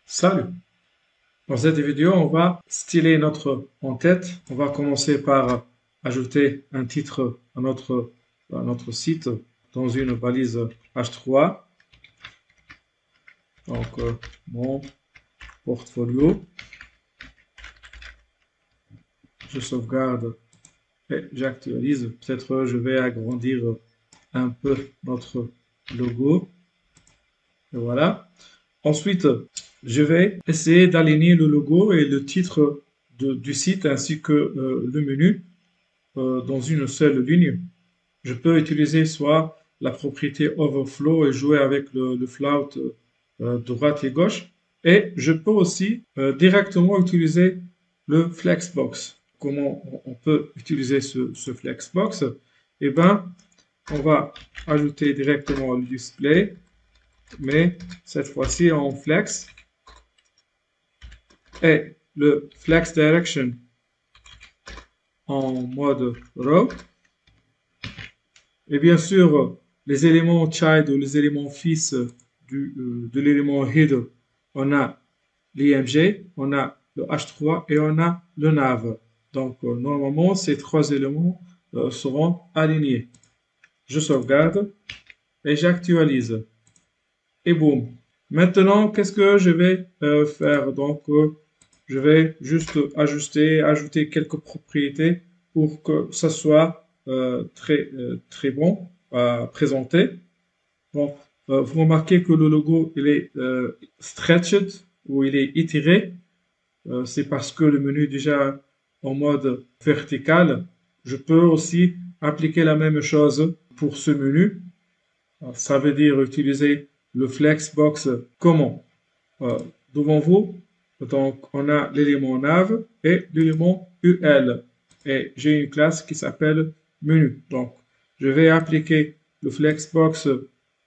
Salut! Dans cette vidéo, on va styler notre en-tête. On va commencer par ajouter un titre à notre site dans une balise H3. Donc, mon portfolio. Je sauvegarde et j'actualise. Peut-être je vais agrandir un peu notre logo. Et voilà. Ensuite, je vais essayer d'aligner le logo et le titre du site ainsi que le menu dans une seule ligne. Je peux utiliser soit la propriété Overflow et jouer avec le float droite et gauche. Et je peux aussi directement utiliser le Flexbox. Comment on peut utiliser ce Flexbox? Eh bien, on va ajouter directement le display, mais cette fois-ci en flex. Et le flex direction en mode row. Et bien sûr, les éléments child ou les éléments fils de l'élément header, on a l'IMG, on a le H3 et on a le nav. Donc, normalement, ces trois éléments seront alignés. Je sauvegarde et j'actualise. Et boum. Maintenant, qu'est-ce que je vais faire? Donc, je vais juste ajouter quelques propriétés pour que ça soit très bon à présenter. Bon, vous remarquez que le logo il est stretched ou il est étiré. C'est parce que le menu est déjà en mode vertical. Je peux aussi appliquer la même chose pour ce menu. Ça veut dire utiliser le Flexbox comment? Devant vous, donc on a l'élément nav et l'élément UL. Et j'ai une classe qui s'appelle menu. Donc, je vais appliquer le Flexbox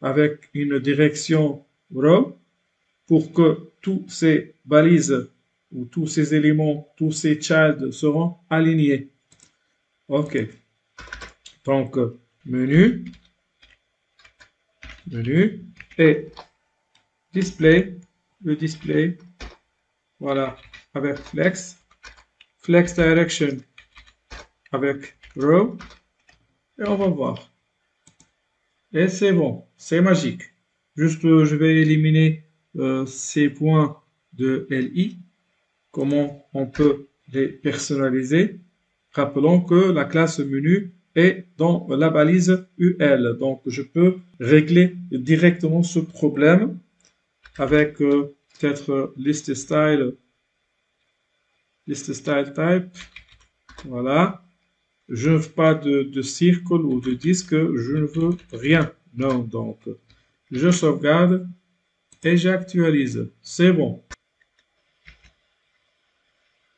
avec une direction row pour que tous ces balises ou tous ces éléments, tous ces child seront alignés. OK. Donc, menu et display, le display, voilà, avec flex direction avec row, et on va voir. Et c'est bon, c'est magique. Juste, je vais éliminer ces points de LI. Comment on peut les personnaliser? Rappelons que la classe menu est dans la balise UL. Donc, je peux régler directement ce problème avec peut-être list style type. Voilà. Je ne veux pas de circle ou de disque. Je ne veux rien. Non, donc, je sauvegarde et j'actualise. C'est bon.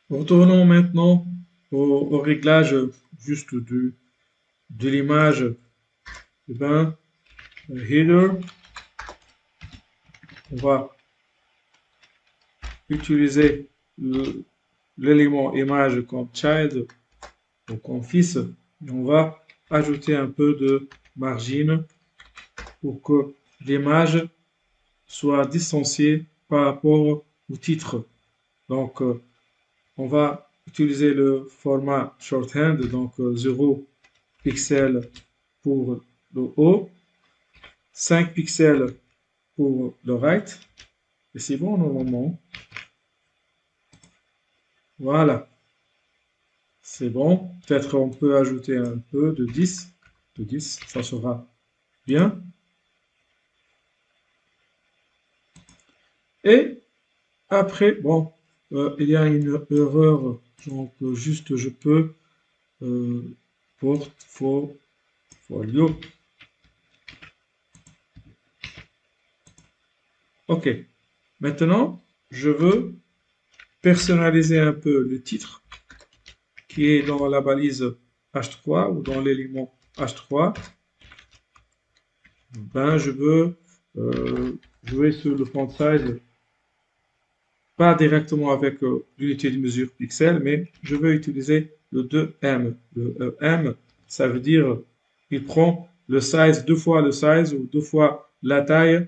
Retournons maintenant au réglage juste de l'image. Eh ben, header, on va utiliser l'élément image comme child ou comme fils. Et on va ajouter un peu de margin pour que l'image soit distanciée par rapport au titre. Donc, on va utiliser le format shorthand, donc 0 pixels pour le haut, 5 pixels pour le right, et c'est bon normalement. Voilà, c'est bon. Peut-être on peut ajouter un peu de 10, ça sera bien. Et après, bon, il y a une erreur, donc juste je peux portfolio. Ok, maintenant je veux personnaliser un peu le titre qui est dans la balise H3 ou dans l'élément H3. Ben, je veux jouer sur le font size, pas directement avec l'unité de mesure pixel, mais je veux utiliser le 2M. Le M, ça veut dire il prend le size, deux fois le size ou deux fois la taille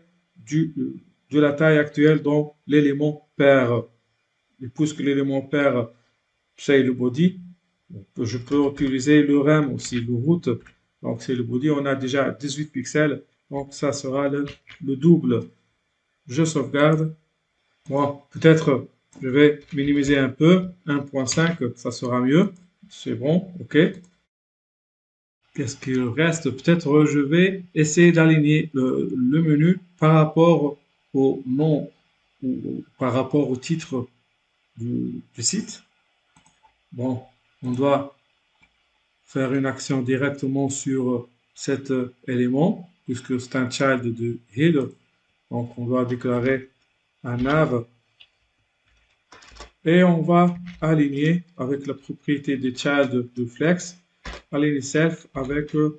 de de la taille actuelle dans l'élément pair. Et puisque l'élément pair, c'est le body, je peux utiliser le rem aussi, le root. Donc c'est le body, on a déjà 18 pixels, donc ça sera le double. Je sauvegarde. Bon, peut-être je vais minimiser un peu, 1.5, ça sera mieux. C'est bon, ok. Qu'est-ce qu'il reste? Peut-être je vais essayer d'aligner le menu par rapport au nom ou par rapport au titre du site. Bon, on doit faire une action directement sur cet élément puisque c'est un child de header. Donc on doit déclarer un nav et on va aligner avec la propriété des child de flex, aligner self avec le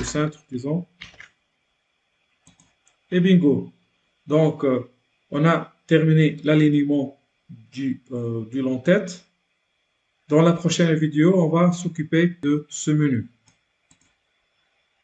centre, disons. Et bingo. Donc, on a terminé l'alignement du long tête. Dans la prochaine vidéo, on va s'occuper de ce menu.